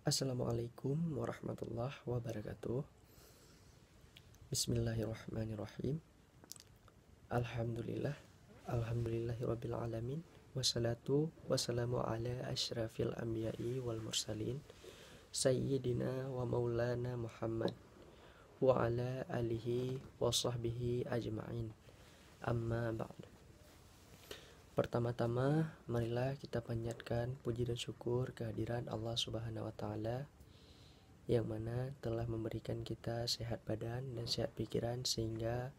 Assalamualaikum warahmatullahi wabarakatuh. Bismillahirrahmanirrahim. Alhamdulillah. Alhamdulillahirabbil alamin. Wassalatu wassalamu ala asyrafil anbiya'i wal mursalin sayyidina wa maulana Muhammad wa ala alihi wa sahbihi ajma'in. Amma ba'du. Pertama-tama, marilah kita panjatkan puji dan syukur kehadiran Allah Subhanahu wa Ta'ala yang mana telah memberikan kita sehat badan dan sehat pikiran sehingga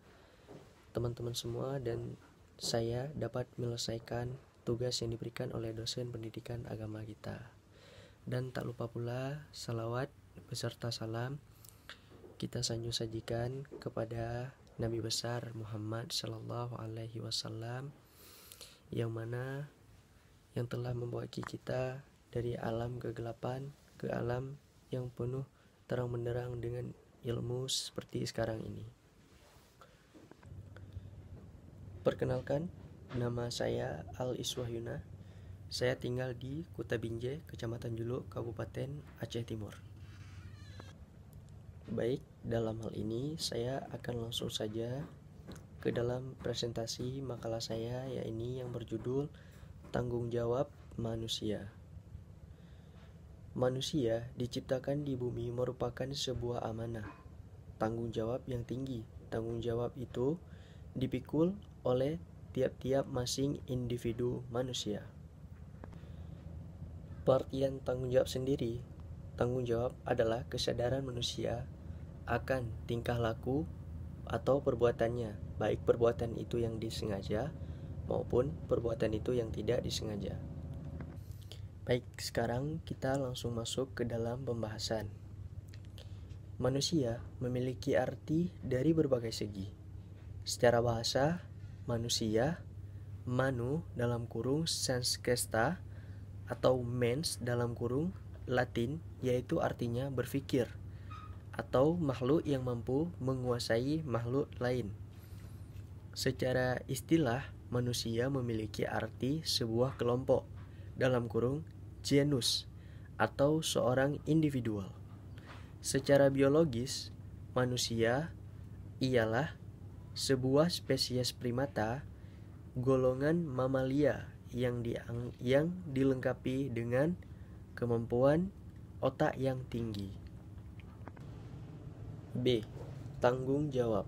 teman-teman semua dan saya dapat menyelesaikan tugas yang diberikan oleh dosen pendidikan agama kita. Dan tak lupa pula salawat beserta salam kita sajikan kepada Nabi besar Muhammad sallallahu alaihi wasallam yang mana yang telah membawa kita dari alam kegelapan ke alam yang penuh terang benderang dengan ilmu seperti sekarang ini. Perkenalkan, nama saya Al Iswahyuna. Saya tinggal di Kuta Binjai, Kecamatan Juluk, Kabupaten Aceh Timur. Baik, dalam hal ini saya akan langsung saja ke dalam presentasi makalah saya, yaitu yang berjudul Tanggung Jawab Manusia. Manusia diciptakan di bumi merupakan sebuah amanah, tanggung jawab yang tinggi. Tanggung jawab itu dipikul oleh tiap-tiap masing individu manusia. Pengertian tanggung jawab sendiri, tanggung jawab adalah kesadaran manusia akan tingkah laku atau perbuatannya, baik perbuatan itu yang disengaja maupun perbuatan itu yang tidak disengaja. Baik, sekarang kita langsung masuk ke dalam pembahasan. Manusia memiliki arti dari berbagai segi. Secara bahasa, manusia, manu dalam kurung Sanskerta atau mens dalam kurung Latin, yaitu artinya berpikir atau makhluk yang mampu menguasai makhluk lain. Secara istilah, manusia memiliki arti sebuah kelompok dalam kurung genus atau seorang individual. Secara biologis, manusia ialah sebuah spesies primata golongan mamalia yang dilengkapi dengan kemampuan otak yang tinggi. B. Tanggung jawab.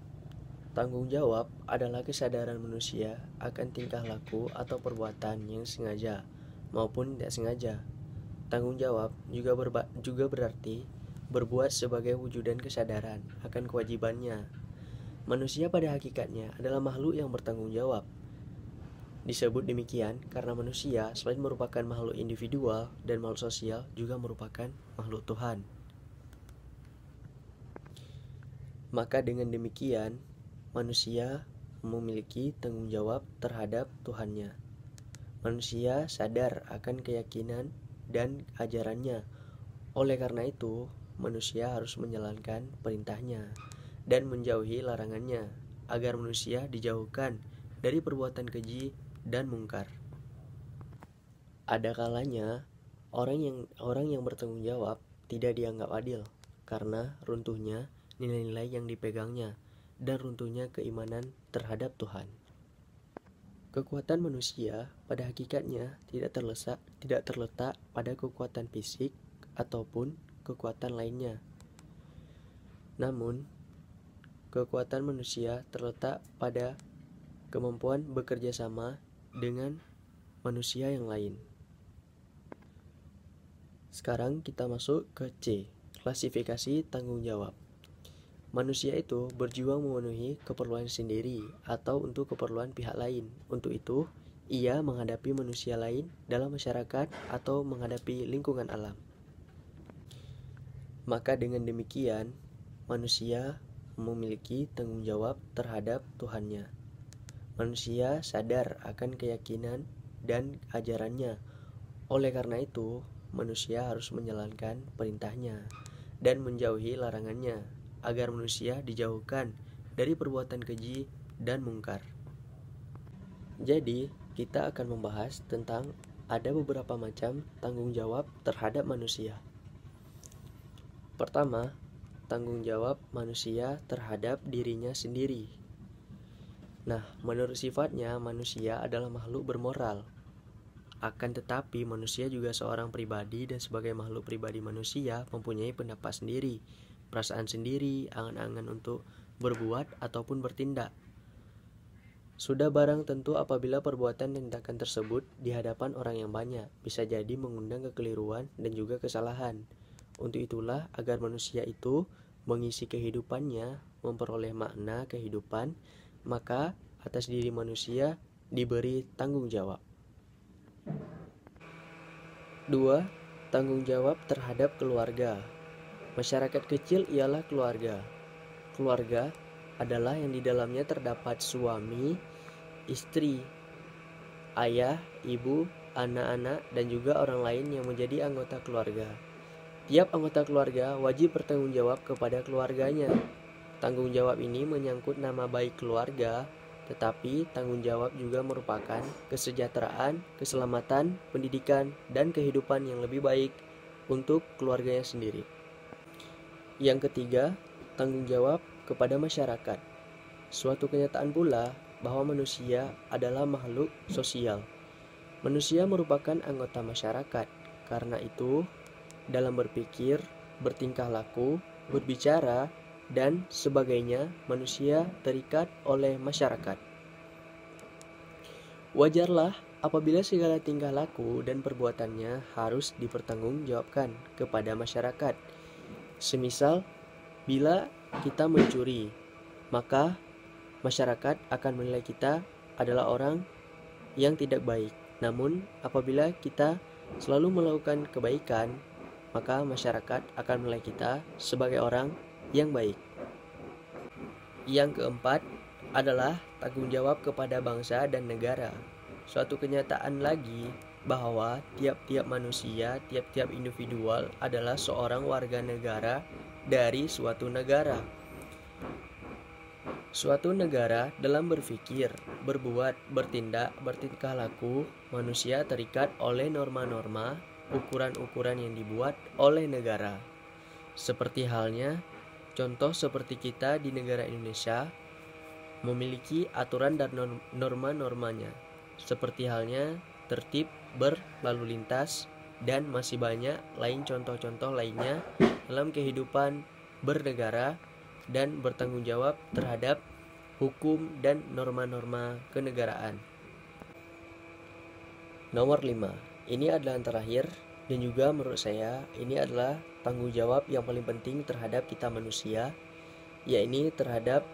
Tanggung jawab adalah kesadaran manusia akan tingkah laku atau perbuatan yang sengaja maupun tidak sengaja. Tanggung jawab juga berarti berbuat sebagai wujudan kesadaran akan kewajibannya. Manusia pada hakikatnya adalah makhluk yang bertanggung jawab. Disebut demikian karena manusia selain merupakan makhluk individual dan makhluk sosial juga merupakan makhluk Tuhan. Maka dengan demikian, manusia memiliki tanggung jawab terhadap Tuhannya. Manusia sadar akan keyakinan dan ajarannya. Oleh karena itu, manusia harus menjalankan perintahnya dan menjauhi larangannya, agar manusia dijauhkan dari perbuatan keji dan mungkar. Ada kalanya, orang yang bertanggung jawab tidak dianggap adil, karena runtuhnya nilai-nilai yang dipegangnya dan runtuhnya keimanan terhadap Tuhan. Kekuatan manusia pada hakikatnya tidak terletak pada kekuatan fisik ataupun kekuatan lainnya. Namun, kekuatan manusia terletak pada kemampuan bekerja sama dengan manusia yang lain. Sekarang kita masuk ke C, klasifikasi tanggung jawab. Manusia itu berjuang memenuhi keperluan sendiri atau untuk keperluan pihak lain. Untuk itu, ia menghadapi manusia lain dalam masyarakat atau menghadapi lingkungan alam. Maka dengan demikian, manusia memiliki tanggung jawab terhadap Tuhannya. Manusia sadar akan keyakinan dan ajarannya. Oleh karena itu, manusia harus menjalankan perintahnya dan menjauhi larangannya, agar manusia dijauhkan dari perbuatan keji dan mungkar. Jadi, kita akan membahas tentang ada beberapa macam tanggung jawab terhadap manusia. Pertama, tanggung jawab manusia terhadap dirinya sendiri. Nah, menurut sifatnya manusia adalah makhluk bermoral. Akan tetapi manusia juga seorang pribadi, dan sebagai makhluk pribadi manusia mempunyai pendapat sendiri, perasaan sendiri, angan-angan untuk berbuat ataupun bertindak. Sudah barang tentu apabila perbuatan dan tindakan tersebut di hadapan orang yang banyak, bisa jadi mengundang kekeliruan dan juga kesalahan. Untuk itulah agar manusia itu mengisi kehidupannya, memperoleh makna kehidupan, maka atas diri manusia diberi tanggung jawab. 2. Tanggung jawab terhadap keluarga. Masyarakat kecil ialah keluarga. Keluarga adalah yang di dalamnya terdapat suami, istri, ayah, ibu, anak-anak, dan juga orang lain yang menjadi anggota keluarga. Tiap anggota keluarga wajib bertanggung jawab kepada keluarganya. Tanggung jawab ini menyangkut nama baik keluarga, tetapi tanggung jawab juga merupakan kesejahteraan, keselamatan, pendidikan, dan kehidupan yang lebih baik untuk keluarganya sendiri. Yang ketiga, tanggung jawab kepada masyarakat. Suatu kenyataan pula bahwa manusia adalah makhluk sosial. Manusia merupakan anggota masyarakat. Karena itu, dalam berpikir, bertingkah laku, berbicara, dan sebagainya, manusia terikat oleh masyarakat. Wajarlah apabila segala tingkah laku dan perbuatannya harus dipertanggungjawabkan kepada masyarakat. Semisal, bila kita mencuri, maka masyarakat akan menilai kita adalah orang yang tidak baik. Namun, apabila kita selalu melakukan kebaikan, maka masyarakat akan menilai kita sebagai orang yang baik. Yang keempat adalah tanggung jawab kepada bangsa dan negara. Suatu kenyataan lagi bahwa tiap-tiap manusia, tiap-tiap individual adalah seorang warga negara dari suatu negara. Suatu negara dalam berpikir, berbuat, bertindak, bertingkah laku, manusia terikat oleh norma-norma, ukuran-ukuran yang dibuat oleh negara. Seperti halnya, contoh seperti kita di negara Indonesia memiliki aturan dan norma-normanya. Seperti halnya tertib berlalu lintas dan masih banyak lain contoh-contoh lainnya dalam kehidupan bernegara dan bertanggung jawab terhadap hukum dan norma-norma kenegaraan. Nomor 5. Ini adalah yang terakhir dan juga menurut saya ini adalah tanggung jawab yang paling penting terhadap kita manusia, yaitu terhadap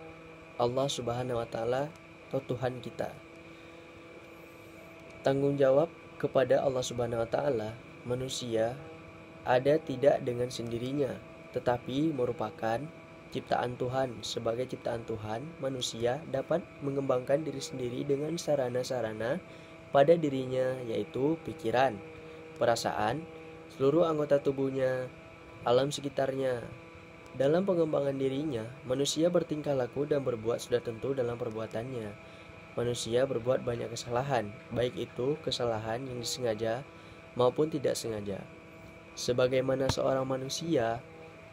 Allah Subhanahu wa taala atau Tuhan kita. Tanggung jawab kepada Allah Subhanahu wa taala manusia ada tidak dengan sendirinya, tetapi merupakan ciptaan Tuhan. Sebagai ciptaan Tuhan, manusia dapat mengembangkan diri sendiri dengan sarana-sarana pada dirinya, yaitu pikiran, perasaan, seluruh anggota tubuhnya, alam sekitarnya. Dalam pengembangan dirinya, manusia bertingkah laku dan berbuat sudah tentu dalam perbuatannya. Manusia berbuat banyak kesalahan, baik itu kesalahan yang disengaja maupun tidak sengaja. Sebagaimana seorang manusia,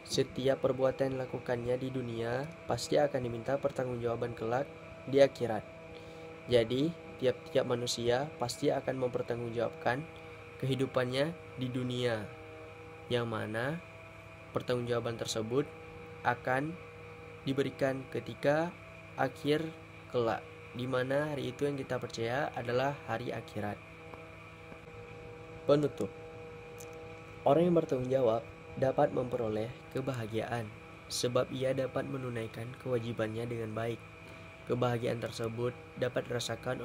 setiap perbuatan yang dilakukannya di dunia pasti akan diminta pertanggungjawaban kelak di akhirat. Jadi, tiap-tiap manusia pasti akan mempertanggungjawabkan kehidupannya di dunia, yang mana pertanggungjawaban tersebut akan diberikan ketika akhir kelak, di mana hari itu yang kita percaya adalah hari akhirat. Penutup. Orang yang bertanggung jawab dapat memperoleh kebahagiaan sebab ia dapat menunaikan kewajibannya dengan baik. Kebahagiaan tersebut dapat dirasakan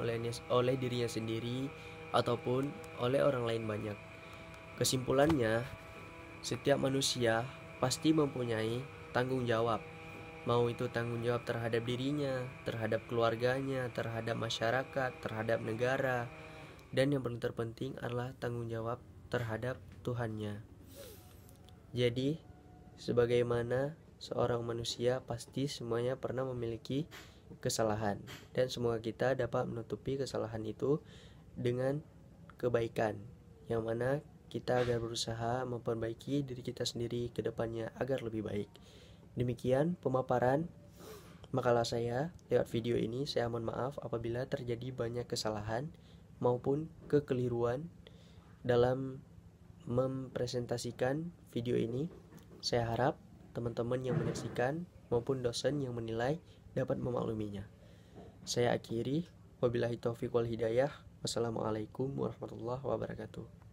oleh dirinya sendiri ataupun oleh orang lain banyak. Kesimpulannya, setiap manusia pasti mempunyai tanggung jawab. Mau itu tanggung jawab terhadap dirinya, terhadap keluarganya, terhadap masyarakat, terhadap negara, dan yang paling terpenting adalah tanggung jawab terhadap Tuhannya. Jadi, sebagaimana seorang manusia pasti semuanya pernah memiliki kesalahan, dan semoga kita dapat menutupi kesalahan itu dengan kebaikan, yang mana kita agar berusaha memperbaiki diri kita sendiri ke depannya agar lebih baik. Demikian pemaparan makalah saya lewat video ini. Saya mohon maaf apabila terjadi banyak kesalahan maupun kekeliruan dalam mempresentasikan video ini. Saya harap teman-teman yang menyaksikan maupun dosen yang menilai dapat memakluminya. Saya akhiri, wabillahi taufiq wal hidayah. Wassalamualaikum warahmatullahi wabarakatuh.